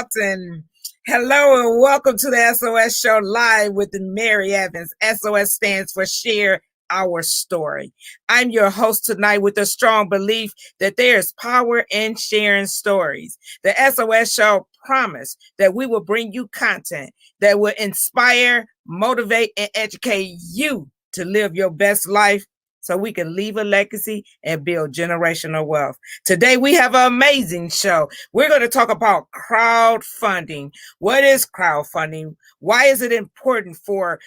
Huston. Hello and welcome to the SOS Show live with Mary Evans. SOS stands for Share Our Story. I'm your host tonight with a strong belief that there is power in sharing stories. The SOS Show promise that we will bring you content that will inspire, motivate, and educate you to live your best life so we can leave a legacy and build generational wealth. Today, we have an amazing show. We're going to talk about crowdfunding. What is crowdfunding? Why is it important for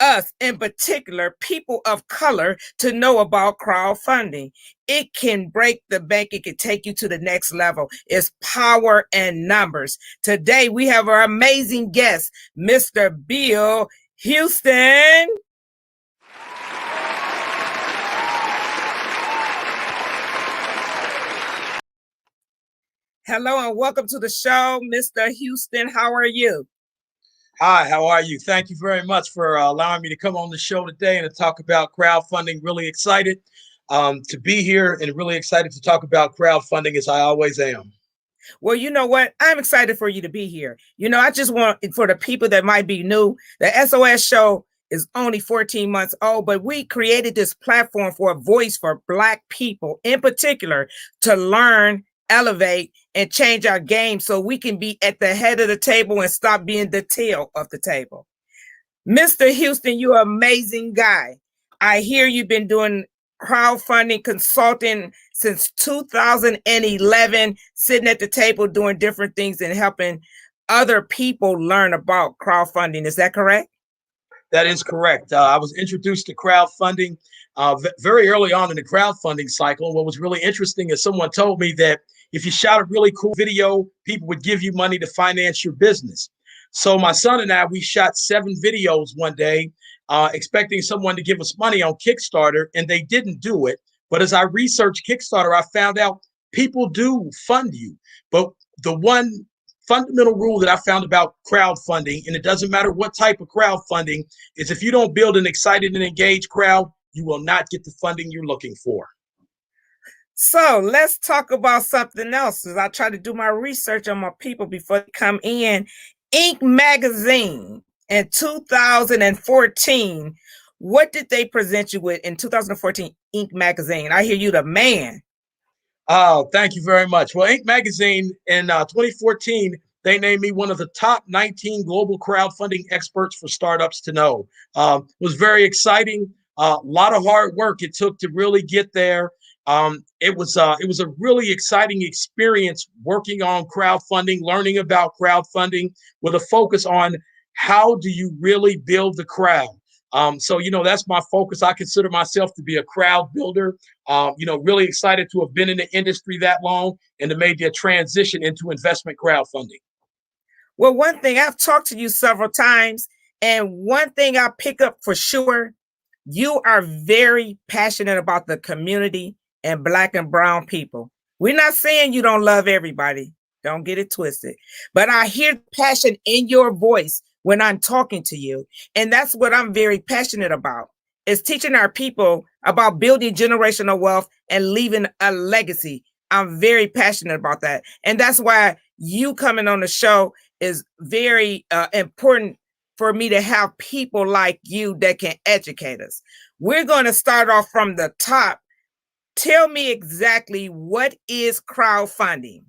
us, in particular, people of color, to know about crowdfunding? It can break the bank. It can take you to the next level. It's power and numbers. Today, we have our amazing guest, Mr. Bill Huston. Hello and welcome to the show, Mr. Huston. How are you? Hi, how are you? Thank you very much for allowing me to come on the show today and to talk about crowdfunding. Really excited to be here and really excited to talk about crowdfunding as I always am. Well, you know what? I'm excited for you to be here. I just want, for the people that might be new, the SOS show is only 14 months old, but we created this platform for a voice for Black people in particular to learn, elevate, and change our game so we can be at the head of the table and stop being the tail of the table. Mr. Huston, you're an amazing guy. I hear you've been doing crowdfunding consulting since 2011, sitting at the table doing different things and helping other people learn about crowdfunding. Is that correct? That is correct. I was introduced to crowdfunding very early on in the crowdfunding cycle. What was really interesting is someone told me that if you shot a really cool video, people would give you money to finance your business. So my son and I, we shot 7 videos one day, expecting someone to give us money on Kickstarter, and they didn't do it. But as I researched Kickstarter, I found out people do fund you. But the one fundamental rule that I found about crowdfunding, and it doesn't matter what type of crowdfunding, is if you don't build an excited and engaged crowd, you will not get the funding you're looking for. So let's talk about something else as I try to do my research on my people before they come in. Inc. magazine in 2014. What did they present you with in 2014 Inc. magazine? I hear you the man. Oh, thank you very much. Well, Inc. magazine in 2014, they named me one of the top 19 global crowdfunding experts for startups to know. It was very exciting. A lot of hard work it took to really get there. It was a really exciting experience working on crowdfunding, learning about crowdfunding with a focus on how do you really build the crowd. So, that's my focus. I consider myself to be a crowd builder, really excited to have been in the industry that long and to make the transition into investment crowdfunding. Well, one thing, I've talked to you several times, and one thing I pick up for sure, you are very passionate about the community and Black and brown people. We're not saying you don't love everybody. Don't get it twisted. But I hear passion in your voice when I'm talking to you. And that's what I'm very passionate about, is teaching our people about building generational wealth and leaving a legacy. I'm very passionate about that. And that's why you coming on the show is very important for me to have people like you that can educate us. We're going to start off from the top. Tell me exactly, what is crowdfunding?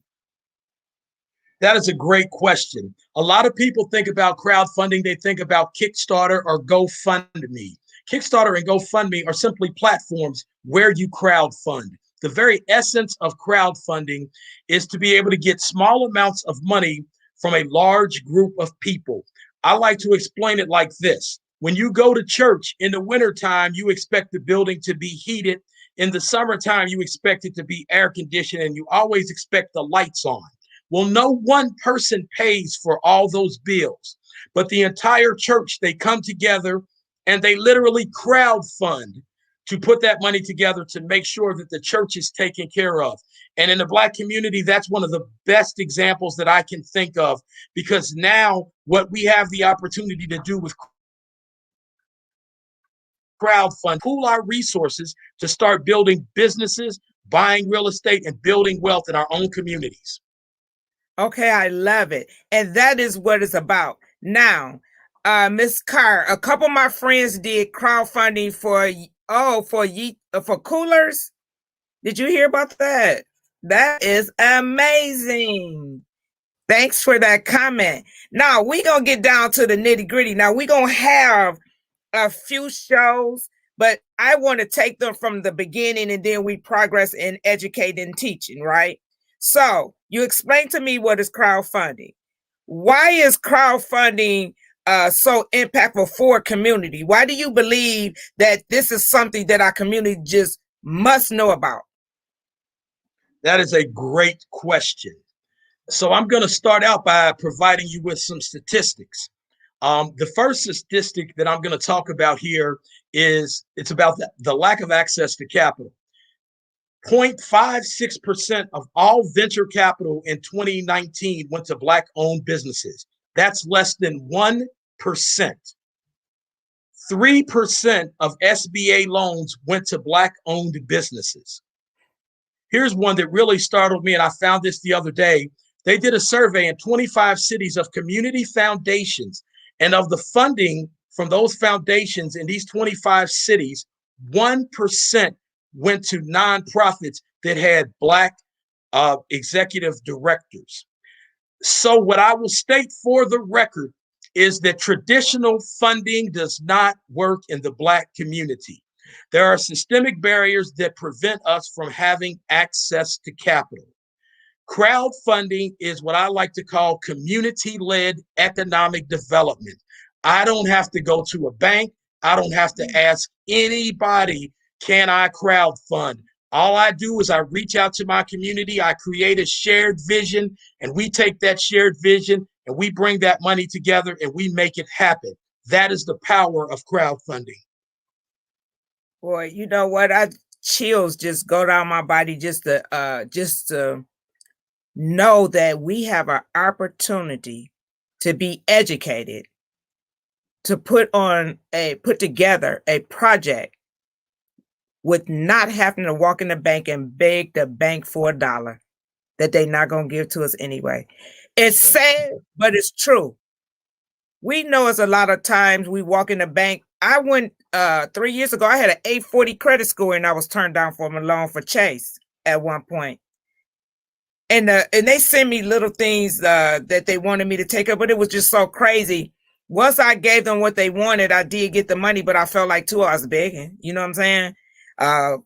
That is a great question. A lot of people think about crowdfunding. They think about Kickstarter or GoFundMe. Kickstarter and GoFundMe are simply platforms where you crowdfund. The very essence of crowdfunding is to be able to get small amounts of money from a large group of people. I like to explain it like this. When you go to church in the wintertime, you expect the building to be heated. In the summertime, you expect it to be air conditioned, and you always expect the lights on. Well, no one person pays for all those bills, but the entire church, they come together and they literally crowdfund to put that money together to make sure that the church is taken care of. And in the Black community, that's one of the best examples that I can think of, because now what we have the opportunity to do with crowdfund, pool our resources to start building businesses, buying real estate, and building wealth in our own communities. Okay, I love it. And that is what it's about. Now, Miss Carr, a couple of my friends did crowdfunding for coolers. Did you hear about that? That is amazing. Thanks for that comment. Now we gonna get down to the nitty gritty. Now we gonna have a few shows, but I want to take them from the beginning and then we progress in educating and teaching, right? So you explain to me what is crowdfunding. Why is crowdfunding so impactful for a community? Why do you believe that this is something that our community just must know about? That is a great question. So I'm going to start out by providing you with some statistics. The first statistic that I'm going to talk about here is it's about the lack of access to capital. 0.56% of all venture capital in 2019 went to Black-owned businesses. That's less than 1%. 3% of SBA loans went to Black-owned businesses. Here's one that really startled me, and I found this the other day. They did a survey in 25 cities of community foundations, and of the funding from those foundations in these 25 cities, 1% went to nonprofits that had Black executive directors. So what I will state for the record is that traditional funding does not work in the Black community. There are systemic barriers that prevent us from having access to capital. Crowdfunding is what I like to call community-led economic development. I don't have to go to a bank. I don't have to ask anybody, can I crowdfund? All I do is I reach out to my community, I create a shared vision, and we take that shared vision and we bring that money together and we make it happen. That is the power of crowdfunding. Boy, you know what? I chills just go down my body just to know that we have an opportunity to be educated, to put together a project with not having to walk in the bank and beg the bank for $1 that they're not gonna give to us anyway. It's sad, but it's true. We know it's a lot of times we walk in the bank. I went 3 years ago, I had an 840 credit score and I was turned down for a loan for Chase at one point. And they sent me little things that they wanted me to take up, but it was just so crazy. Once I gave them what they wanted, I did get the money, but I felt like I was begging. You know what I'm saying?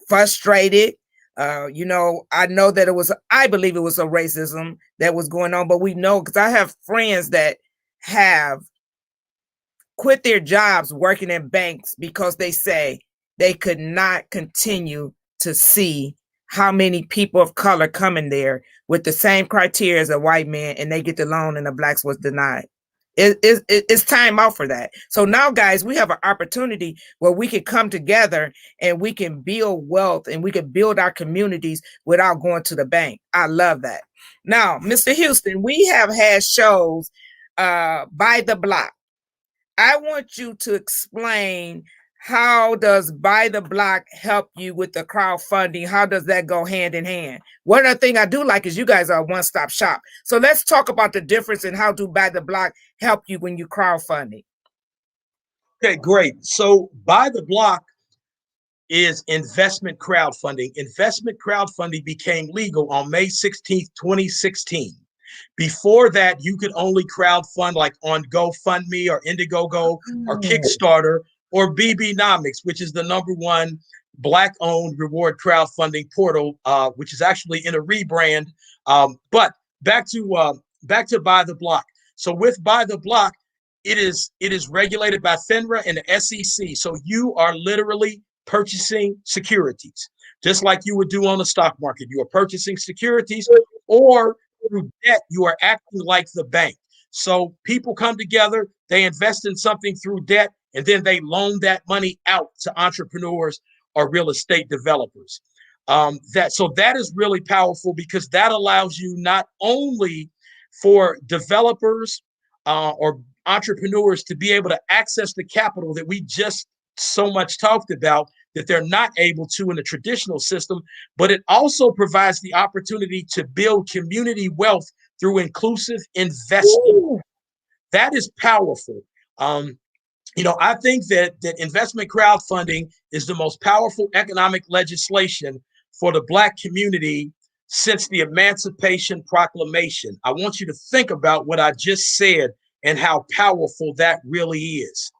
Frustrated. I know that I believe it was a racism that was going on, but we know because I have friends that have quit their jobs working in banks because they say they could not continue to see how many people of color come in there with the same criteria as a white man and they get the loan and the blacks was denied. It's time out for that. So now, guys, we have an opportunity where we can come together and we can build wealth and we can build our communities without going to the bank. I love that. Now, Mr. Huston, we have had shows by the block. I want you to explain how does Buy the Block help you with the crowdfunding? How does that go hand in hand? One other thing I do like is you guys are a one-stop shop. So let's talk about the difference in how do Buy the Block help you when you crowdfunding. Okay, great. So Buy the Block is investment crowdfunding. Investment crowdfunding became legal on May 16th, 2016. Before that, you could only crowdfund like on GoFundMe or Indiegogo or Kickstarter or BBnomics, which is the #1 Black-owned reward crowdfunding portal, which is actually in a rebrand. But back to Buy the Block. So with Buy the Block, it is regulated by FINRA and the SEC. So you are literally purchasing securities, just like you would do on the stock market. You are purchasing securities, or through debt, you are acting like the bank. So people come together, they invest in something through debt, and then they loan that money out to entrepreneurs or real estate developers. That is really powerful because that allows you not only for developers or entrepreneurs to be able to access the capital that we just so much talked about that they're not able to in the traditional system, but it also provides the opportunity to build community wealth through inclusive investment. Ooh, That is powerful. Um, I think that investment crowdfunding is the most powerful economic legislation for the Black community since the Emancipation Proclamation. I want you to think about what I just said and how powerful that really is.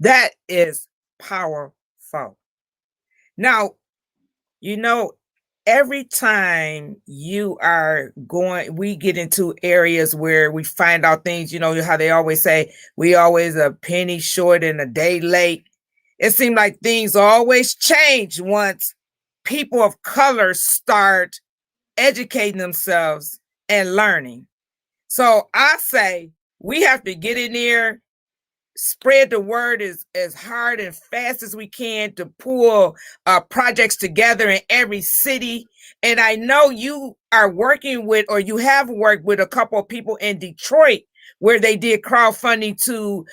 that is powerful. Now, you know, every time you are going, we get into areas where we find out things, how they always say, we always a penny short and a day late. It seems like things always change once people of color start educating themselves and learning. So I say we have to get in there, spread the word as hard and fast as we can to pull projects together in every city. And I know you are working with, or you have worked with, a couple of people in Detroit where they did crowdfunding to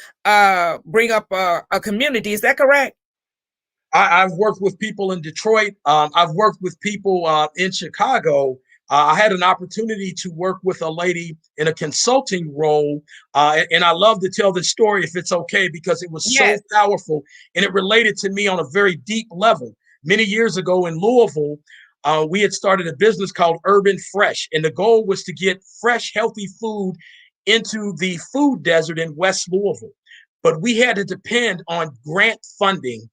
bring up a community. Is that correct? I've worked with people in Detroit. I've worked with people in Chicago. I had an opportunity to work with a lady in a consulting role. And I love to tell this story if it's okay, because it was so Yes. powerful and it related to me on a very deep level. Many years ago in Louisville, we had started a business called Urban Fresh. And the goal was to get fresh, healthy food into the food desert in West Louisville. But we had to depend on grant funding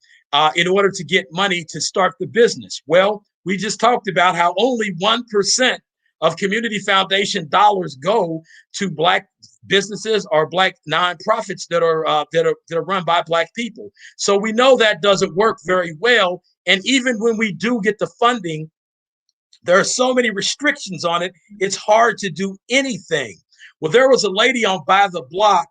in order to get money to start the business. Well, we just talked about how only 1% of community foundation dollars go to Black businesses or Black nonprofits that are run by Black people. So we know that doesn't work very well. And even when we do get the funding, there are so many restrictions on it. It's hard to do anything. Well, there was a lady on By the Block,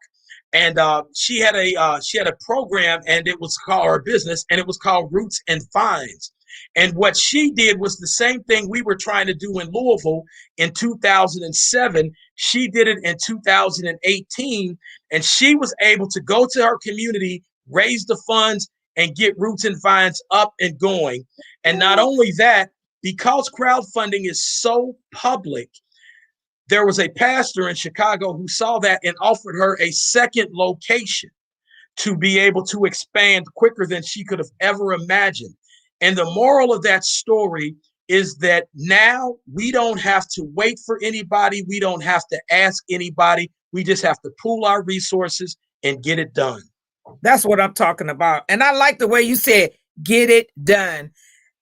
and she had a program, and it was called her business, and it was called Roots and Finds. And what she did was the same thing we were trying to do in Louisville in 2007. She did it in 2018, and she was able to go to her community, raise the funds, and get Roots and Finds up and going. And not only that, because crowdfunding is so public, there was a pastor in Chicago who saw that and offered her a second location to be able to expand quicker than she could have ever imagined. And the moral of that story is that now we don't have to wait for anybody. We don't have to ask anybody. We just have to pool our resources and get it done. That's what I'm talking about. And I like the way you said, get it done.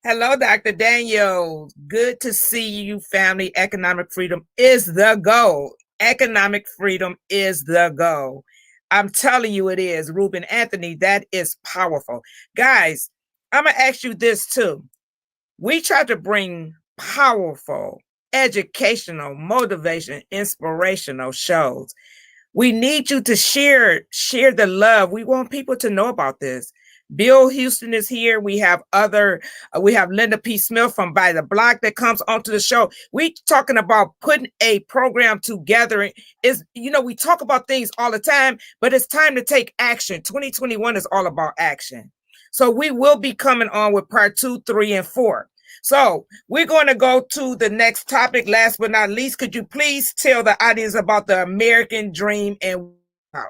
Hello, Dr. Daniel. Good to see you, family. Economic freedom is the goal. Economic freedom is the goal. I'm telling you it is. Ruben Anthony, that is powerful. Guys, I'm going to ask you this too. We try to bring powerful, educational, motivation, inspirational shows. We need you to share the love. We want people to know about this. Bill Huston is here. We have we have Linda P. Smith from By the Block that comes onto the show. We talking about putting a program together. We talk about things all the time, but it's time to take action. 2021 is all about action. So we will be coming on with part 2, 3, and 4. So we're going to go to the next topic. Last but not least, could you please tell the audience about the American Dream and how?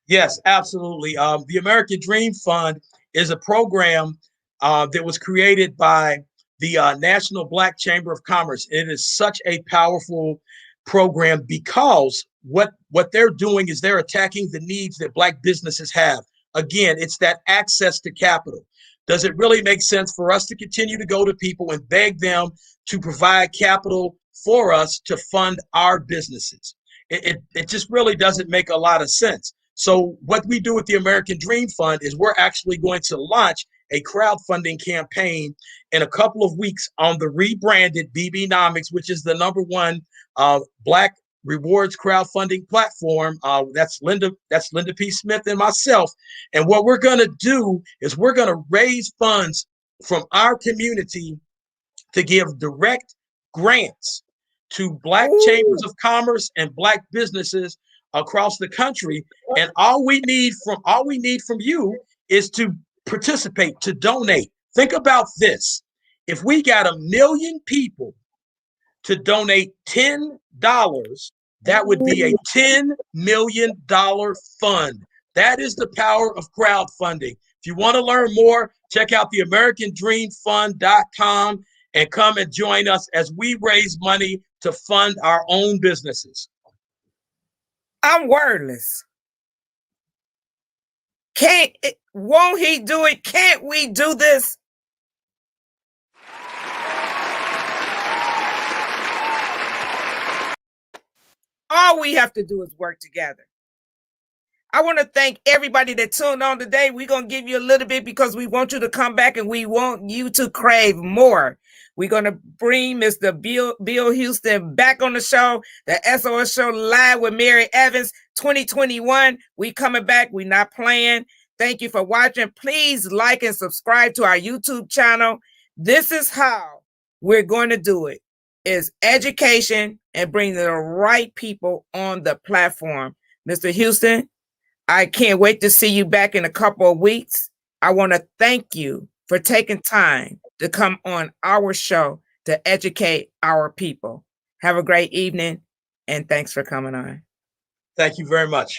Yes, absolutely. The American Dream Fund is a program that was created by the National Black Chamber of Commerce. It is such a powerful program because what they're doing is they're attacking the needs that Black businesses have. Again, it's that access to capital. Does it really make sense for us to continue to go to people and beg them to provide capital for us to fund our businesses? It just really doesn't make a lot of sense. So what we do with the American Dream Fund is we're actually going to launch a crowdfunding campaign in a couple of weeks on the rebranded BBnomics, which is the #1 Black rewards crowdfunding platform. That's Linda P. Smith and myself. And what we're going to do is we're going to raise funds from our community to give direct grants to Black chambers of commerce and Black businesses across the country. And all we need from you is to participate, to donate. Think about this. If we got 1 million people to donate $10, that would be a $10 million fund. That is the power of crowdfunding. If you want to learn more, check out the AmericanDreamFund.com and come and join us as we raise money to fund our own businesses. I'm wordless. Won't he do it? Can't we do this? All we have to do is work together. I want to thank everybody that tuned on today. We're going to give you a little bit because we want you to come back and we want you to crave more. We're going to bring Mr. Bill Huston back on the show, the SOS Show Live with Mary Evans 2021. We coming back. We not playing. Thank you for watching. Please like and subscribe to our YouTube channel. This is how we're going to do it, is education and bring the right people on the platform. Mr. Huston, I can't wait to see you back in a couple of weeks. I want to thank you for taking time to come on our show to educate our people. Have a great evening, and thanks for coming on. Thank you very much.